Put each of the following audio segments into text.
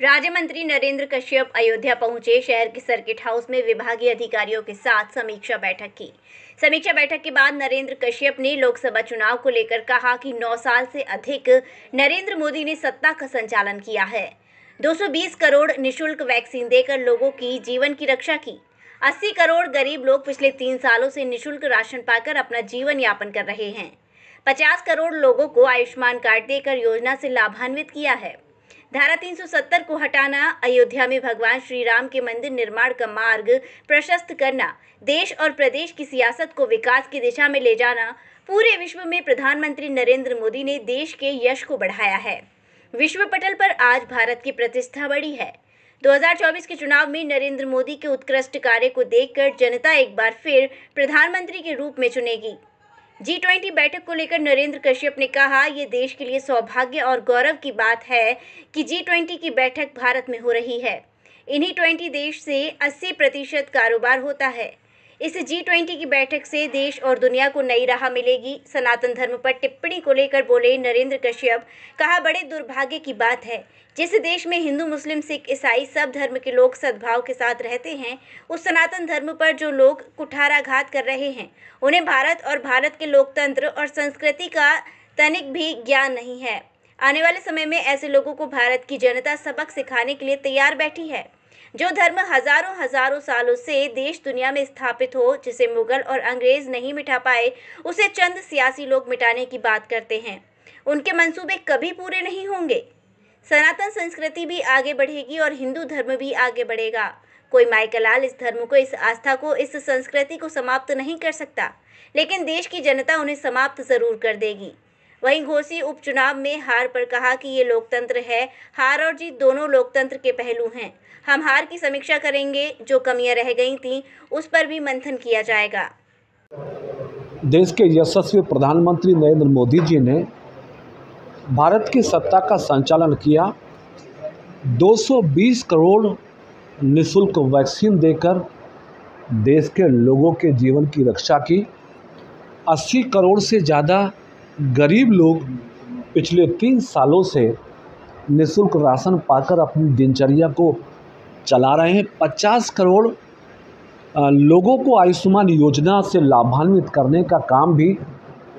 राज्य मंत्री नरेंद्र कश्यप अयोध्या पहुंचे। शहर के सर्किट हाउस में विभागीय अधिकारियों के साथ समीक्षा बैठक की। समीक्षा बैठक के बाद नरेंद्र कश्यप ने लोकसभा चुनाव को लेकर कहा कि 9 साल से अधिक नरेंद्र मोदी ने सत्ता का संचालन किया है। 220 करोड़ निःशुल्क वैक्सीन देकर लोगों की जीवन की रक्षा की। 80 करोड़ गरीब लोग पिछले 3 सालों से निःशुल्क राशन पाकर अपना जीवन यापन कर रहे हैं। 50 करोड़ लोगों को आयुष्मान कार्ड देकर योजना से लाभान्वित किया है। धारा 370 को हटाना, अयोध्या में भगवान श्री राम के मंदिर निर्माण का मार्ग प्रशस्त करना, देश और प्रदेश की सियासत को विकास की दिशा में ले जाना, पूरे विश्व में प्रधानमंत्री नरेंद्र मोदी ने देश के यश को बढ़ाया है। विश्व पटल पर आज भारत की प्रतिष्ठा बढ़ी है। 2024 के चुनाव में नरेंद्र मोदी के उत्कृष्ट कार्य को देखकर जनता एक बार फिर प्रधानमंत्री के रूप में चुनेगी। G20 बैठक को लेकर नरेंद्र कश्यप ने कहा, ये देश के लिए सौभाग्य और गौरव की बात है कि G20 की बैठक भारत में हो रही है। इन्हीं 20 देश से 80% कारोबार होता है। इस G20 की बैठक से देश और दुनिया को नई राह मिलेगी। सनातन धर्म पर टिप्पणी को लेकर बोले नरेंद्र कश्यप, कहा, बड़े दुर्भाग्य की बात है जिस देश में हिंदू, मुस्लिम, सिख, ईसाई सब धर्म के लोग सद्भाव के साथ रहते हैं, उस सनातन धर्म पर जो लोग कुठाराघात कर रहे हैं, उन्हें भारत और भारत के लोकतंत्र और संस्कृति का तनिक भी ज्ञान नहीं है। आने वाले समय में ऐसे लोगों को भारत की जनता सबक सिखाने के लिए तैयार बैठी है। जो धर्म हजारों सालों से देश दुनिया में स्थापित हो, जिसे मुगल और अंग्रेज नहीं मिटा पाए, उसे चंद सियासी लोग मिटाने की बात करते हैं। उनके मंसूबे कभी पूरे नहीं होंगे। सनातन संस्कृति भी आगे बढ़ेगी और हिंदू धर्म भी आगे बढ़ेगा। कोई माइकलाल इस धर्म को, इस आस्था को, इस संस्कृति को समाप्त नहीं कर सकता, लेकिन देश की जनता उन्हें समाप्त जरूर कर देगी। वहीं घोसी उपचुनाव में हार पर कहा कि ये लोकतंत्र है, हार और जीत दोनों लोकतंत्र के पहलू हैं। हम हार की समीक्षा करेंगे, जो कमियां रह गई थीं उस पर भी मंथन किया जाएगा। देश के यशस्वी प्रधानमंत्री नरेंद्र मोदी जी ने भारत की सत्ता का संचालन किया। 220 करोड़ निःशुल्क वैक्सीन देकर देश के लोगों के जीवन की रक्षा की। 80 करोड़ से ज़्यादा गरीब लोग पिछले 3 सालों से निःशुल्क राशन पाकर अपनी दिनचर्या को चला रहे हैं। 50 करोड़ लोगों को आयुष्मान योजना से लाभान्वित करने का काम भी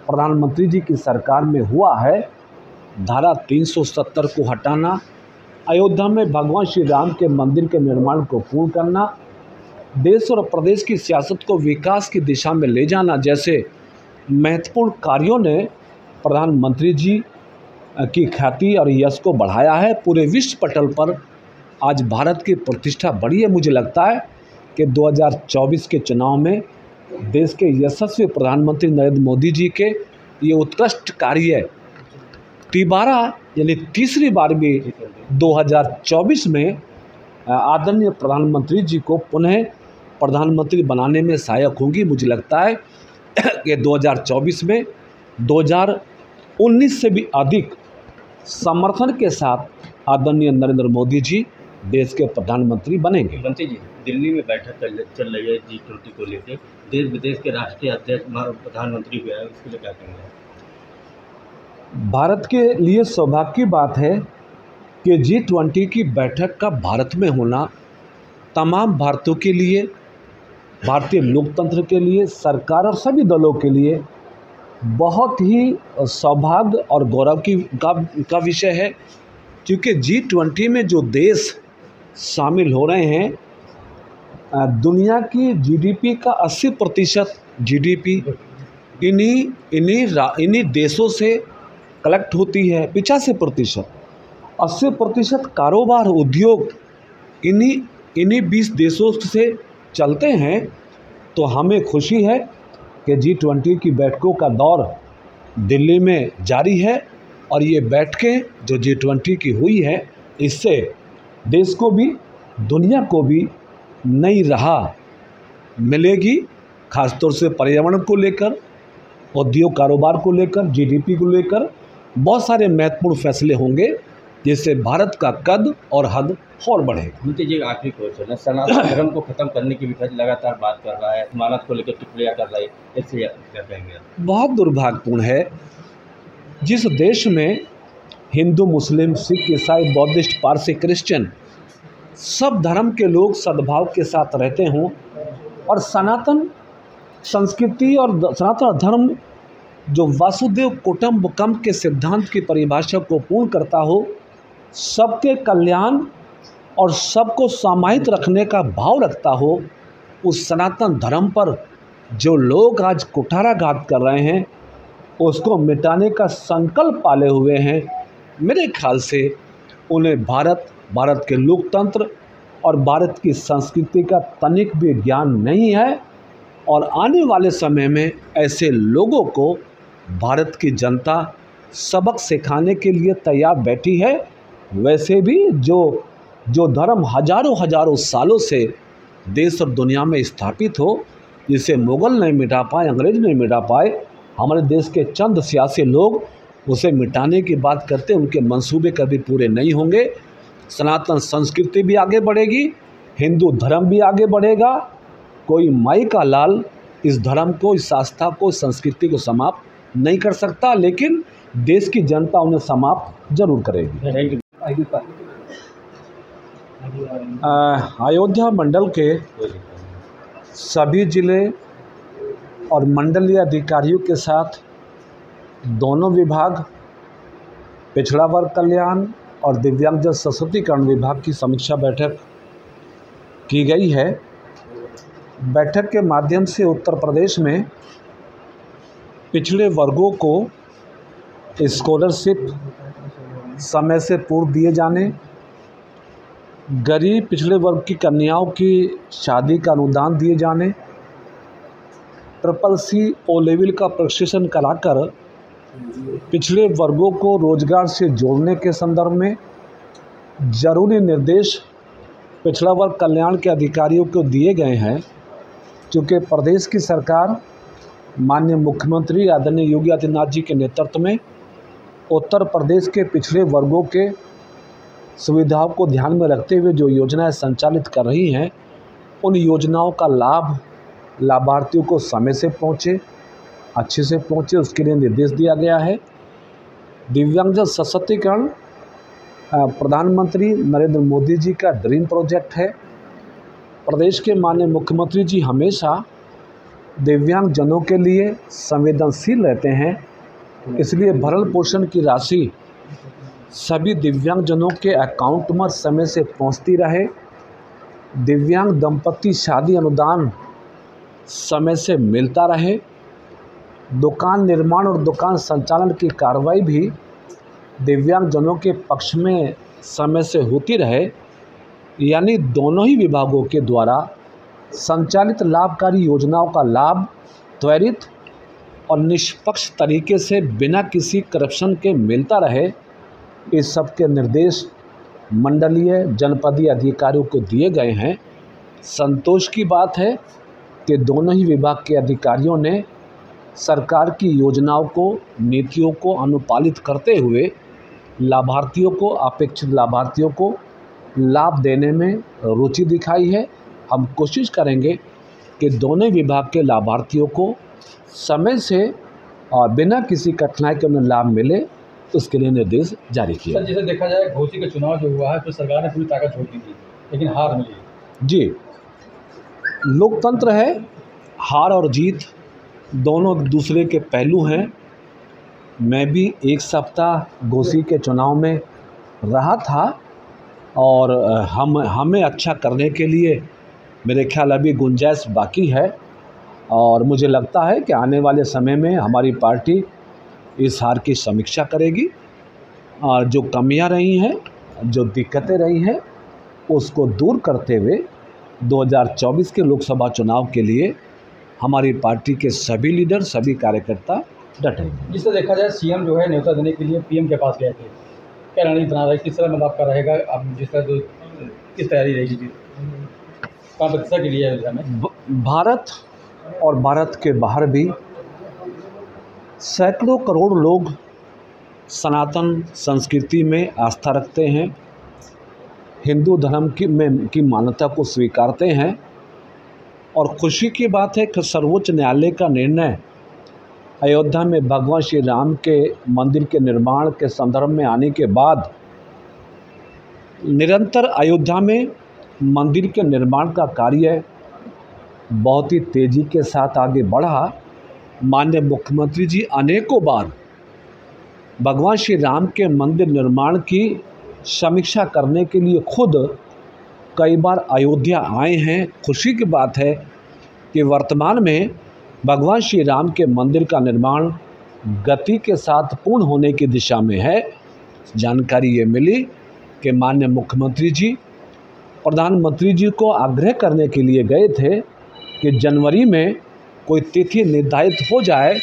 प्रधानमंत्री जी की सरकार में हुआ है। धारा 370 को हटाना, अयोध्या में भगवान श्री राम के मंदिर के निर्माण को पूर्ण करना, देश और प्रदेश की सियासत को विकास की दिशा में ले जाना जैसे महत्वपूर्ण कार्यों ने प्रधानमंत्री जी की ख्याति और यश को बढ़ाया है। पूरे विश्व पटल पर आज भारत की प्रतिष्ठा बढ़ी है। मुझे लगता है कि 2024 के चुनाव में देश के यशस्वी प्रधानमंत्री नरेंद्र मोदी जी के ये उत्कृष्ट कार्य तिबारा यानी तीसरी बार भी 2024 में आदरणीय प्रधानमंत्री जी को पुनः प्रधानमंत्री बनाने में सहायक होंगी। मुझे लगता है कि 2024 में 2019 से भी अधिक समर्थन के साथ आदरणीय नरेंद्र मोदी जी देश के प्रधानमंत्री बनेंगे। मंत्री जी, दिल्ली में बैठक चल रही है G20 को लेकर, देश विदेश के राष्ट्रीय अध्यक्ष प्रधानमंत्री भी है, इसके लिए क्या कहेंगे? भारत के लिए सौभाग्य की बात है कि G20 की बैठक का भारत में होना तमाम भारतीयों के लिए, भारतीय लोकतंत्र के लिए, सरकार और सभी दलों के लिए बहुत ही सौभाग्य और गौरव का विषय है, क्योंकि G20 में जो देश शामिल हो रहे हैं, दुनिया की जीडीपी का 80% जीडीपी इन्हीं देशों से कलेक्ट होती है। 85%, 80% कारोबार, उद्योग इन्हीं 20 देशों से चलते हैं। तो हमें खुशी है कि G20 की बैठकों का दौर दिल्ली में जारी है और ये बैठकें जो G20 की हुई है, इससे देश को भी, दुनिया को भी नई राह मिलेगी। खासतौर से पर्यावरण को लेकर, उद्योग कारोबार को लेकर, जीडीपी को लेकर बहुत सारे महत्वपूर्ण फैसले होंगे, जिससे भारत का कद और हद और बढ़ेगा। उनके जी आखिरी क्वेश्चन है, सनातन धर्म को खत्म करने की भी लगातार बात कर रहा है, मानव को लेकर टिप्पणियां कर रहा है, इससे क्या कहेंगे? बहुत दुर्भाग्यपूर्ण है जिस देश में हिंदू, मुस्लिम, सिख, ईसाई, बौद्धिस्ट, पारसी, क्रिश्चियन, सब धर्म के लोग सद्भाव के साथ रहते हों और सनातन संस्कृति और सनातन धर्म जो वासुदेव कुटुम्बकम के सिद्धांत की परिभाषा को पूर्ण करता हो, सबके कल्याण और सबको समाहित रखने का भाव रखता हो, उस सनातन धर्म पर जो लोग आज कुठाराघात कर रहे हैं उसको मिटाने का संकल्प पाले हुए हैं। मेरे ख्याल से उन्हें भारत के लोकतंत्र और भारत की संस्कृति का तनिक भी ज्ञान नहीं है और आने वाले समय में ऐसे लोगों को भारत की जनता सबक सिखाने के लिए तैयार बैठी है। वैसे भी जो धर्म हजारों सालों से देश और दुनिया में स्थापित हो, जिसे मुग़ल नहीं मिटा पाए, अंग्रेज नहीं मिटा पाए, हमारे देश के चंद सियासी लोग उसे मिटाने की बात करते, उनके मंसूबे कभी पूरे नहीं होंगे। सनातन संस्कृति भी आगे बढ़ेगी, हिंदू धर्म भी आगे बढ़ेगा। कोई माई का लाल इस धर्म को, इस आस्था को, इस संस्कृति को समाप्त नहीं कर सकता, लेकिन देश की जनता उन्हें समाप्त जरूर करेगी। अयोध्या मंडल के सभी जिले और मंडलीय अधिकारियों के साथ दोनों विभाग, पिछड़ा वर्ग कल्याण और दिव्यांगजन सशक्तिकरण विभाग की समीक्षा बैठक की गई है। बैठक के माध्यम से उत्तर प्रदेश में पिछड़े वर्गों को स्कॉलरशिप समय से पूर्व दिए जाने, गरीब पिछड़े वर्ग की कन्याओं की शादी का अनुदान दिए जाने, CCC ओ लेवल का प्रशिक्षण कराकर पिछड़े वर्गों को रोजगार से जोड़ने के संदर्भ में जरूरी निर्देश पिछड़ा वर्ग कल्याण के अधिकारियों को दिए गए हैं। क्योंकि प्रदेश की सरकार माननीय मुख्यमंत्री आदरणीय योगी आदित्यनाथ जी के नेतृत्व में उत्तर प्रदेश के पिछड़े वर्गों के सुविधाओं को ध्यान में रखते हुए जो योजनाएं संचालित कर रही हैं, उन योजनाओं का लाभ लाभार्थियों को समय से पहुँचे, अच्छे से पहुँचे, उसके लिए निर्देश दिया गया है। दिव्यांगजन सशक्तिकरण प्रधानमंत्री नरेंद्र मोदी जी का ड्रीम प्रोजेक्ट है। प्रदेश के माननीय मुख्यमंत्री जी हमेशा दिव्यांगजनों के लिए संवेदनशील रहते हैं, इसलिए भरण पोषण की राशि सभी दिव्यांगजनों के अकाउंट में समय से पहुंचती रहे। दिव्यांग दंपति शादी अनुदान समय से मिलता रहे। दुकान निर्माण और दुकान संचालन की कार्रवाई भी दिव्यांगजनों के पक्ष में समय से होती रहे। यानी दोनों ही विभागों के द्वारा संचालित लाभकारी योजनाओं का लाभ त्वरित और निष्पक्ष तरीके से बिना किसी करप्शन के मिलता रहे, इस सब के निर्देश मंडलीय जनपदीय अधिकारियों को दिए गए हैं। संतोष की बात है कि दोनों ही विभाग के अधिकारियों ने सरकार की योजनाओं को, नीतियों को अनुपालित करते हुए लाभार्थियों को, अपेक्षित लाभार्थियों को लाभ देने में रुचि दिखाई है। हम कोशिश करेंगे कि दोनों विभाग के लाभार्थियों को समय से और बिना किसी कठिनाई के उन्हें लाभ मिले, उसके लिए निर्देश जारी किया। सर, जैसे देखा जाए घोसी का चुनाव जो हुआ है, तो सरकार ने पूरी ताकत झोंक दी थी, लेकिन हार मिली। जी, लोकतंत्र है, हार और जीत दोनों दूसरे के पहलू हैं। मैं भी एक सप्ताह घोसी के चुनाव में रहा था और हमें अच्छा करने के लिए मेरे ख्याल अभी गुंजाइश बाकी है और मुझे लगता है कि आने वाले समय में हमारी पार्टी इस हार की समीक्षा करेगी और जो कमियां रही हैं, जो दिक्कतें रही हैं, उसको दूर करते हुए 2024 के लोकसभा चुनाव के लिए हमारी पार्टी के सभी लीडर, सभी कार्यकर्ता डटेंगे। जिससे देखा जाए सीएम जो है न्योता देने के लिए पीएम के पास गए थे, क्या रणनीति बना रहे, किस तरह मतलब आपका रहेगा, अब जिस तरह जो किस तैयारी रहेगी जी कहाँ प्रतिशत के लिए में? भारत और भारत के बाहर भी सैकड़ों करोड़ लोग सनातन संस्कृति में आस्था रखते हैं, हिंदू धर्म की मान्यता को स्वीकारते हैं और खुशी की बात है कि सर्वोच्च न्यायालय का निर्णय अयोध्या में भगवान श्री राम के मंदिर के निर्माण के संदर्भ में आने के बाद निरंतर अयोध्या में मंदिर के निर्माण का कार्य बहुत ही तेज़ी के साथ आगे बढ़ा। माननीय मुख्यमंत्री जी अनेकों बार भगवान श्री राम के मंदिर निर्माण की समीक्षा करने के लिए खुद कई बार अयोध्या आए हैं। खुशी की बात है कि वर्तमान में भगवान श्री राम के मंदिर का निर्माण गति के साथ पूर्ण होने की दिशा में है। जानकारी ये मिली कि माननीय मुख्यमंत्री जी प्रधानमंत्री जी को आग्रह करने के लिए गए थे कि जनवरी में कोई तिथि निर्धारित हो जाए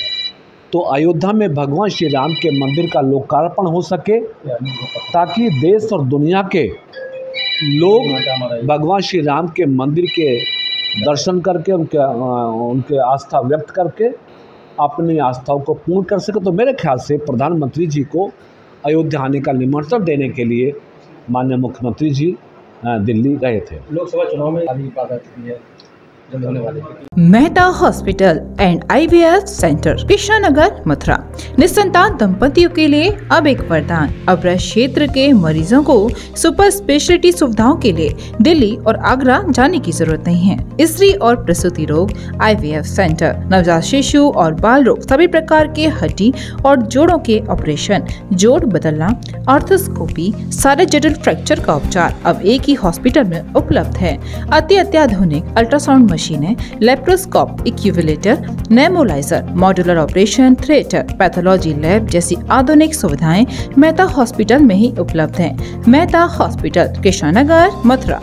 तो अयोध्या में भगवान श्री राम के मंदिर का लोकार्पण हो सके, ताकि देश और दुनिया के लोग भगवान श्री राम के मंदिर के दर्शन करके उनके आस्था व्यक्त करके अपनी आस्थाओं को पूर्ण कर सके। तो मेरे ख्याल से प्रधानमंत्री जी को अयोध्या आने का निमंत्रण देने के लिए माननीय मुख्यमंत्री जी दिल्ली गए थे। लोकसभा चुनाव में अभी बात आती है होने वाले। Mehta hospital and IVF centre, Krishnanagar, Mathura. निसंतान दंपतियों के लिए अब एक वरदान। अब क्षेत्र के मरीजों को सुपर स्पेशलिटी सुविधाओं के लिए दिल्ली और आगरा जाने की जरूरत नहीं है। स्त्री और प्रसूति रोग IVF सेंटर, नवजात शिशु और बाल रोग, सभी प्रकार के हड्डी और जोड़ों के ऑपरेशन, जोड़ बदलना, आर्थोस्कोपी, सारे जटिल फ्रैक्चर का उपचार अब एक ही हॉस्पिटल में उपलब्ध है। अत्याधुनिक अल्ट्रासाउंड मशीनें, लेप्रोस्कोप, इक्यूविलेटर, nebuliser, modular operation theatre, pathology lab जैसी आधुनिक सुविधाएं मेहता हॉस्पिटल में ही उपलब्ध हैं। मेहता हॉस्पिटल, कृष्णानगर, मथुरा।